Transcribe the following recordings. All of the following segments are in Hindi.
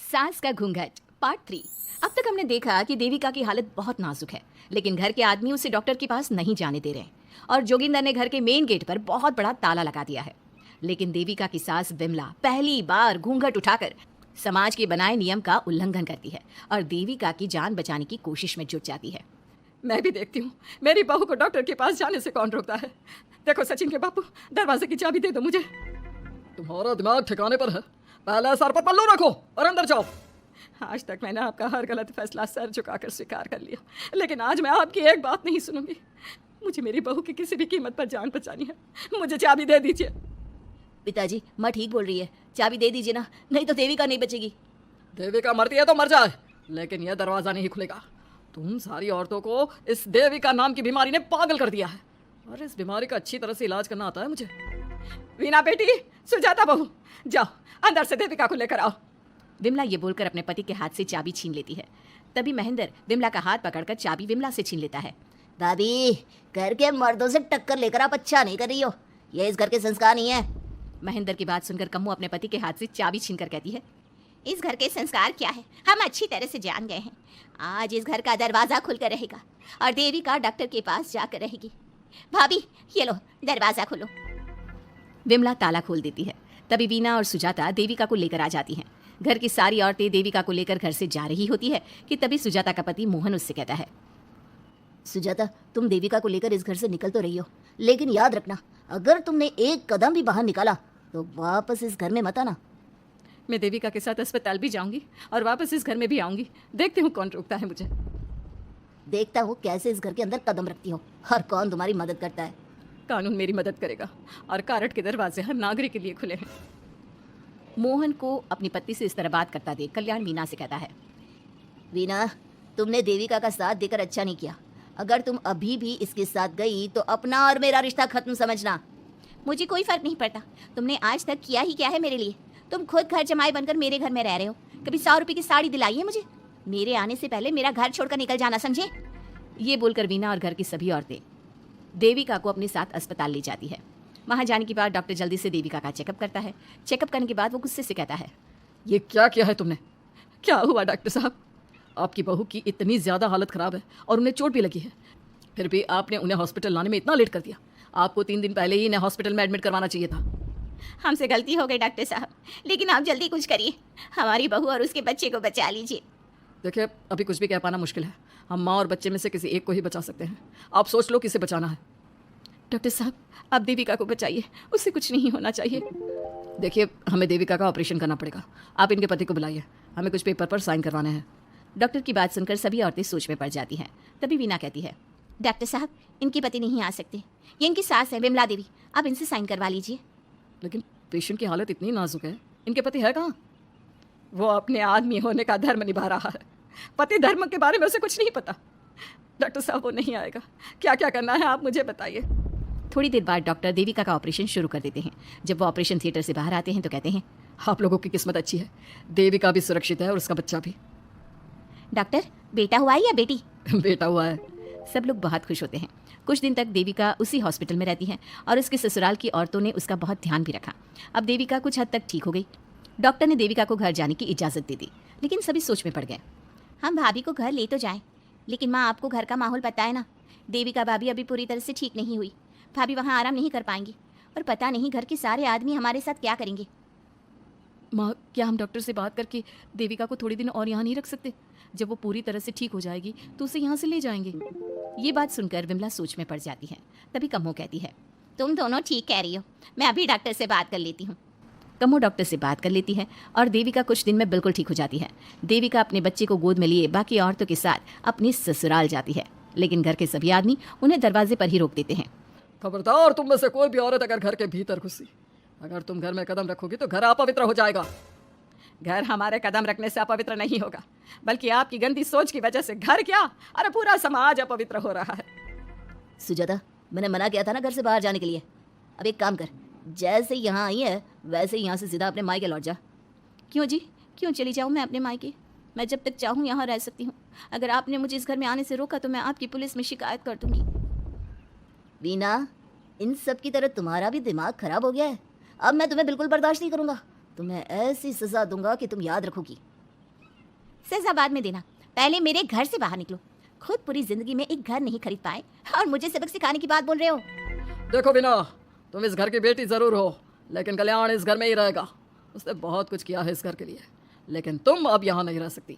सास का घूंघट पार्ट 3। अब तक हमने देखा कि देविका की हालत बहुत नाजुक है, लेकिन घर के आदमी उसे डॉक्टर के पास नहीं जाने दे रहे हैं और जोगिंदर ने घर के मेन गेट पर बहुत बड़ा ताला लगा दिया है। लेकिन देविका की सास विमला पहली बार घूंघट उठाकर समाज के बनाए नियम का उल्लंघन करती है और देविका की जान बचाने की कोशिश में जुट जाती है। मैं भी देखती हूँ मेरी बहू को डॉक्टर के पास जाने से कौन रोकता है। देखो सचिन के बापू, दरवाजे की चाबी दे दो मुझे। तुम्हारा दिमाग ठिकाने पर है, पहले सर पर पल्लू रखो और अंदर जाओ। आज तक मैंने आपका हर गलत फैसला सर झुकाकर स्वीकार कर लिया, लेकिन आज मैं आपकी एक बात नहीं सुनूंगी। मुझे मेरी बहू की किसी भी कीमत पर जान बचानी है। मुझे चाबी दे दीजिए। पिताजी, माँ ठीक बोल रही है, चाबी दे दीजिए ना, नहीं तो देविका नहीं बचेगी। देविका मरती है तो मर जाए, लेकिन यह दरवाजा नहीं खुलेगा। तुम सारी औरतों को इस देविका नाम की बीमारी ने पागल कर दिया है और इस बीमारी का अच्छी तरह से इलाज करना आता है मुझे। वीना बेटी, सुजाता बहू, जाओ अंदर से देविका को लेकर आओ। विमला ये बोलकर अपने पति के हाथ से चाबी छीन लेती है। तभी महेंद्र विमला का हाथ पकड़कर चाबी विमला से छीन लेता है। भाभी, घर के मर्दों से टक्कर लेकर आप अच्छा नहीं कर रही हो, ये इस घर के संस्कार नहीं है। महेंद्र की बात सुनकर कम्मू अपने पति के हाथ से चाबी छीनकर कहती है, इस घर के संस्कार क्या है हम अच्छी तरह से जान गए हैं। आज इस घर का दरवाजा खुलकर रहेगा और देविका डॉक्टर के पास जाकर रहेगी। भाभी, ये लो दरवाजा खोलो। विमला ताला खोल देती है। तभी वीना और सुजाता देविका को लेकर आ जाती हैं। घर की सारी औरतें देविका को लेकर घर से जा रही होती है कि तभी सुजाता का पति मोहन उससे कहता है, सुजाता, तुम देविका को लेकर इस घर से निकल तो रही हो, लेकिन याद रखना, अगर तुमने एक कदम भी बाहर निकाला तो वापस इस घर में मत आना। मैं देविका के साथ अस्पताल भी जाऊंगी और वापस इस घर में भी आऊंगी। देखती हूँ कौन रोकता है मुझे। देखता हूँ कैसे इस घर के अंदर कदम रखती हो और कौन तुम्हारी मदद करता है। कानून मेरी मदद करेगा और कारट के दरवाजे हर नागरिक के लिए खुले हैं। मोहन को अपनी पत्नी से इस तरह बात करता देख कल्याण वीना से कहता है, वीना, तुमने देविका का साथ देकर अच्छा नहीं किया। अगर तुम अभी भी इसके साथ गई तो अपना और मेरा रिश्ता खत्म समझना। मुझे कोई फर्क नहीं पड़ता, तुमने आज तक किया ही क्या है मेरे लिए। तुम खुद घर जमाई बनकर मेरे घर में रह रहे हो, कभी 100 रुपए की साड़ी दिलाई है मुझे। मेरे आने से पहले मेरा घर छोड़कर निकल जाना, समझे। ये बोलकर वीना और घर की सभी औरतें देविका को अपने साथ अस्पताल ले जाती है। वहां जाने के बाद डॉक्टर जल्दी से देविका का चेकअप करता है। चेकअप करने के बाद वो गुस्से से कहता है, ये क्या किया है तुमने? क्या हुआ डॉक्टर साहब? आपकी बहू की इतनी ज़्यादा हालत ख़राब है और उन्हें चोट भी लगी है, फिर भी आपने उन्हें हॉस्पिटल लाने में इतना लेट कर दिया। आपको 3 दिन पहले ही इन्हें हॉस्पिटल में एडमिट करवाना चाहिए था। हमसे गलती हो गई डॉक्टर साहब, लेकिन आप जल्दी कुछ करिए, हमारी बहू और उसके बच्चे को बचा लीजिए। देखिए, अभी कुछ भी कह पाना मुश्किल है। हम माँ और बच्चे में से किसी एक को ही बचा सकते हैं। आप सोच लो किसे बचाना है। डॉक्टर साहब, आप देविका को बचाइए, उससे कुछ नहीं होना चाहिए। देखिए, हमें देविका का ऑपरेशन करना पड़ेगा। आप इनके पति को बुलाइए, हमें कुछ पेपर पर साइन करवाने हैं। डॉक्टर की बात सुनकर सभी औरतें सोच में पड़ जाती हैं। तभी वीना कहती है, डॉक्टर साहब, इनके पति नहीं आ सकते, ये इनकी सास है विमला देवी, आप इनसे साइन करवा लीजिए। लेकिन पेशेंट की हालत इतनी नाजुक है, इनके पति है कहाँ? वो अपने आदमी होने का धर्म निभा रहा है। पति धर्म के बारे में उसे कुछ नहीं पता। डॉक्टर साहब, वो नहीं आएगा। क्या क्या करना है आप मुझे बताइए। थोड़ी देर बाद डॉक्टर देविका का ऑपरेशन शुरू कर देते हैं। जब वो ऑपरेशन थिएटर से बाहर आते हैं तो कहते हैं, आप लोगों की किस्मत अच्छी है, देविका भी सुरक्षित है और उसका बच्चा भी। डॉक्टर, बेटा हुआ है या बेटी? बेटा हुआ है। सब लोग बहुत खुश होते हैं। कुछ दिन तक देविका उसी हॉस्पिटल में रहती है और उसके ससुराल की औरतों ने उसका बहुत ध्यान भी रखा। अब देविका कुछ हद तक ठीक हो गई। डॉक्टर ने देविका को घर जाने की इजाज़त दे दी, लेकिन सभी सोच में पड़ गए। हम भाभी को घर ले तो जाएं, लेकिन माँ, आपको घर का माहौल पता है ना, देविका भाभी अभी पूरी तरह से ठीक नहीं हुई। भाभी वहाँ आराम नहीं कर पाएंगी और पता नहीं घर के सारे आदमी हमारे साथ क्या करेंगे। माँ, क्या हम डॉक्टर से बात करके देविका को थोड़ी दिन और यहाँ नहीं रख सकते? जब वो पूरी तरह से ठीक हो जाएगी तो उसे यहाँ से ले जाएंगे। ये बात सुनकर विमला सोच में पड़ जाती है। तभी कम्मो कहती है, तुम दोनों ठीक कह रही हो, मैं अभी डॉक्टर से बात कर लेती हूँ। कम्मो डॉक्टर से बात कर लेती है और देविका कुछ दिन में बिल्कुल ठीक हो जाती है। देविका अपने बच्चे को गोद में लिए बाकी औरतों के साथ अपनी ससुराल जाती है, लेकिन घर के सभी आदमी उन्हें दरवाजे पर ही रोक देते हैं। खबरदार, तुम में से कोई भी औरत अगर घर के भीतर घुसी, अगर तुम घर में कदम रखोगी तो घर अपवित्र हो जाएगा। घर हमारे कदम रखने से अपवित्र नहीं होगा, बल्कि आपकी गंदी सोच की वजह से घर क्या, अरे पूरा समाज अपवित्र हो रहा है। सुजाता, मैंने मना किया था ना घर से बाहर जाने के लिए। अब एक काम कर, जैसे यहाँ आई है वैसे यहाँ से सीधा अपने मायके लौट जा। क्यों जी, क्यों चली जाऊँ मैं अपने मायके? मैं जब तक चाहूँ यहाँ रह सकती हूँ। अगर आपने मुझे इस घर में आने से रोका तो मैं आपकी पुलिस में शिकायत कर दूँगी। वीना, इन सब की तरह तुम्हारा भी दिमाग खराब हो गया है। अब मैं तुम्हें बिल्कुल बर्दाश्त नहीं करूँगा। तुम्हें ऐसी सज़ा दूंगा कि तुम याद रखोगी। सजा बाद में देना, पहले मेरे घर से बाहर निकलो। खुद पूरी जिंदगी में एक घर नहीं खरीद पाए और मुझे सबक सिखाने की बात बोल रहे हो। देखो वीना, तुम इस घर की बेटी जरूर हो, लेकिन कल्याण इस घर में ही रहेगा। उसने बहुत कुछ किया है इस घर के लिए, लेकिन तुम अब यहाँ नहीं रह सकती।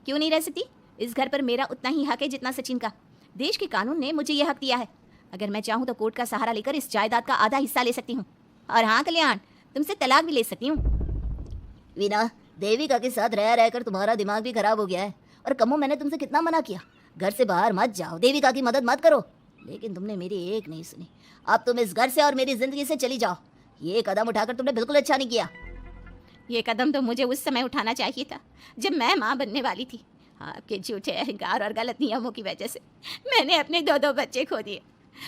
क्यों नहीं रह सकती? इस घर पर मेरा उतना ही हक है जितना सचिन का। देश के कानून ने मुझे यह हक दिया है। अगर मैं चाहूँ तो कोर्ट का सहारा लेकर इस जायदाद का आधा हिस्सा ले सकती हूँ। और हाँ कल्याण, तुमसे तलाक भी ले सकती हूँ। वीना, देविका के साथ रह रहकर तुम्हारा दिमाग भी खराब हो गया है। और कमो, मैंने तुमसे कितना मना किया, घर से बाहर मत जाओ, देविका की मदद मत करो, लेकिन तुमने मेरी एक नहीं सुनी। अब तुम इस घर से और मेरी जिंदगी से चली जाओ। ये कदम उठाकर तुमने बिल्कुल अच्छा नहीं किया। ये कदम तो मुझे उस समय उठाना चाहिए था जब मैं माँ बनने वाली थी। आपके झूठे अहंकार और गलत नियमों की वजह से मैंने अपने 2 बच्चे खो दिए।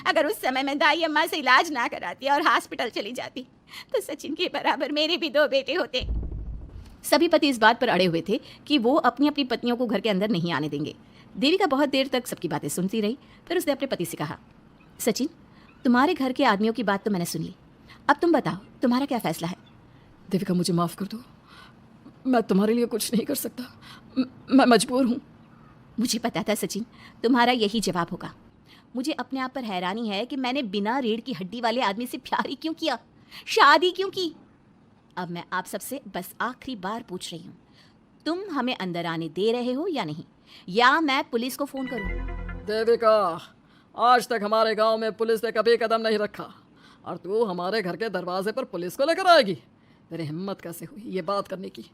अगर उस समय मैं दाई अम्मा से इलाज ना कराती और हॉस्पिटल चली जाती तो सचिन के बराबर मेरे भी 2 बेटे होते। सभी पति इस बात पर अड़े हुए थे कि वो अपनी अपनी पत्नियों को घर के अंदर नहीं आने देंगे। देविका बहुत देर तक सबकी बातें सुनती रही। फिर उसने अपने पति से कहा, सचिन, तुम्हारे घर के आदमियों की बात तो मैंने सुन ली, अब तुम बताओ तुम्हारा क्या फैसला है? देविका, मुझे माफ़ कर दो, मैं तुम्हारे लिए कुछ नहीं कर सकता, मैं मजबूर हूँ। मुझे पता था सचिन तुम्हारा यही जवाब होगा। मुझे अपने आप पर हैरानी है कि मैंने बिना रीढ़ की हड्डी वाले आदमी से प्यार ही क्यों किया, शादी क्यों की। अब मैं आप सबसे बस आखिरी बार पूछ रही हूँ, तुम हमें अंदर आने दे रहे हो या नहीं, या मैं पुलिस को फोन करूँ? देविका, आज तक हमारे गांव में पुलिस ने कभी कदम नहीं रखा और तू हमारे घर के दरवाजे पर पुलिस को लेकर आएगी? तेरी हिम्मत कैसे हुई ये बात करने की?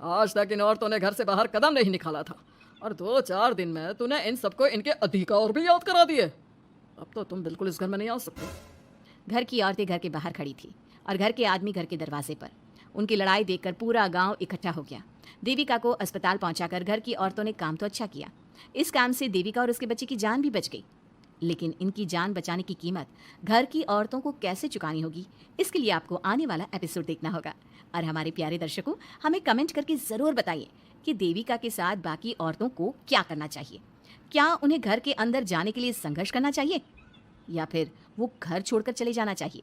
आज तक इन औरतों ने घर से बाहर कदम नहीं निकाला था और 2-4 दिन में तूने इन सबको इनके अधिकार भी याद करा दिए। अब तो तुम बिल्कुल इस घर में नहीं आ सकते। घर की औरतें घर के बाहर खड़ी थी और घर के आदमी घर के दरवाजे पर। उनकी लड़ाई देखकर पूरा गांव इकट्ठा हो गया। देविका को अस्पताल पहुंचाकर घर की औरतों ने काम तो अच्छा किया। इस काम से देविका और उसके बच्चे की जान भी बच गई, लेकिन इनकी जान बचाने की कीमत घर की औरतों को कैसे चुकानी होगी, इसके लिए आपको आने वाला एपिसोड देखना होगा। और हमारे प्यारे दर्शकों, हमें कमेंट करके ज़रूर बताइए कि देविका के साथ बाकी औरतों को क्या करना चाहिए। क्या उन्हें घर के अंदर जाने के लिए संघर्ष करना चाहिए या फिर वो घर छोड़कर चले जाना चाहिए?